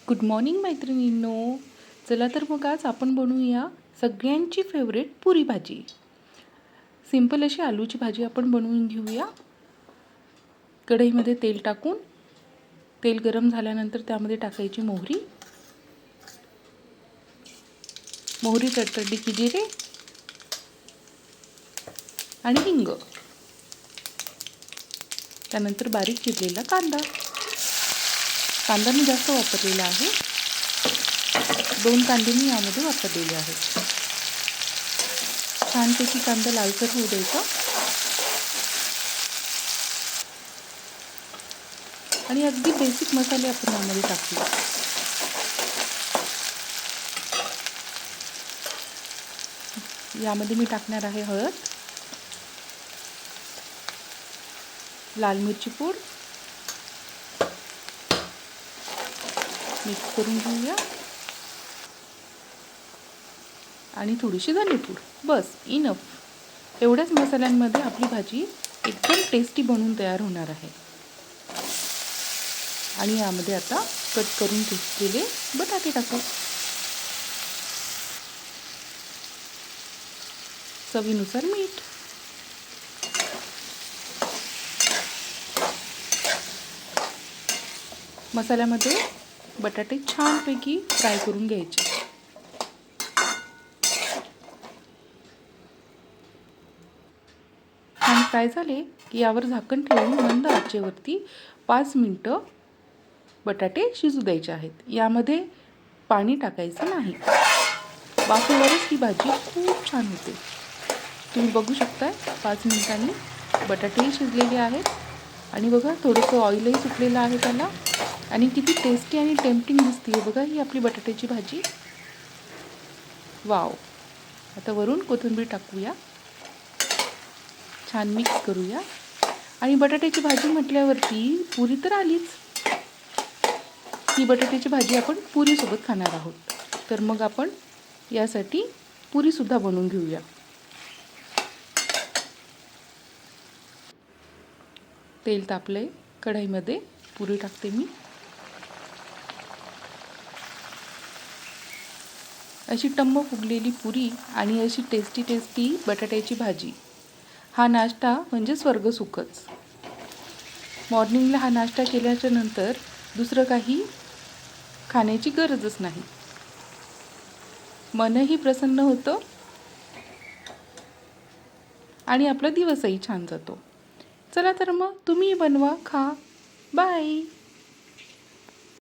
Good morning मैत्रिणींनो. चला तर मग आज आपण बनवूया सगळ्यांची फेवरेट पुरी भाजी. सिंपल अशी आलूची भाजी आपण बनवून घेऊया. कढईमध्ये तेल टाकून तेल गरम झाल्यानंतर त्यामध्ये टाकायची मोहरी तडतडली की जिरे आणि हिंग. त्यानंतर बारीक चिरलेला कांदा मी जास्त वापरलेला आहे. 2 कांदे मी यामध्ये वापरलेले आहेत. छानपैकी कांदा लालसर होऊ द्यायचा आणि अगदी बेसिक मसाले आपण यामध्ये टाकूया. यामध्ये मी टाकणार आहे हळद, लाल मिरची पूड, मिक्स करून घेऊया आणि थोडीशी धनेपूड. बस इनफ. एवढ्याच मसाल्यांमध्ये आपली भाजी एकदम टेस्टी बनवून तयार होणार आहे. आणि यामध्ये आता कट करून घेतलेले बटाटे टाकू. चवीनुसार मीठ. मसाल्यामध्ये बटाटे छानपैकी फ्राय करून घ्यायचे. छान फ्राय झाले की यावर झाकण ठेवून मंद आचेवरती 5 मिनिटं बटाटे शिजू द्यायचे आहेत. यामध्ये पाणी टाकायचं नाही. वाफेवरच ही भाजी खूप छान होते. तुम्ही बघू शकता 5 मिनिटांनी बटाटेही शिजलेले आहेत आणि बघा थोडंसं ऑइलही सुटलेलं आहे त्याला आणि किती टेस्टी आणि टेम्पटिंग दिसते बघा ही आपली बटाट्याची भाजी. वाव. आता वरून कोथिंबीर टाकूया. छान मिक्स करूया आणि बटाट्याची भाजी म्हटल्यावरती पुरी तर आलीच. ही बटाट्याची भाजी आपण पुरीसोबत खाणार आहोत. तर मग आपण यासाठी पुरीसुद्धा बनवून घेऊया. तेल तापले, कढईमध्ये पुरी टाकते मी. अशी टम्म फुगलेली पुरी आणि अशी टेस्टी बटाट्याची भाजी. हा नाश्ता म्हणजे स्वर्गसुखच. मॉर्निंगला हा नाश्ता केल्याच्या नंतर दुसरं काही खाण्याची गरजच नाही. मनही प्रसन्न होतं आणि आपला दिवसही छान जातो. चला तर मग तुम्ही बनवा, खा. बाय.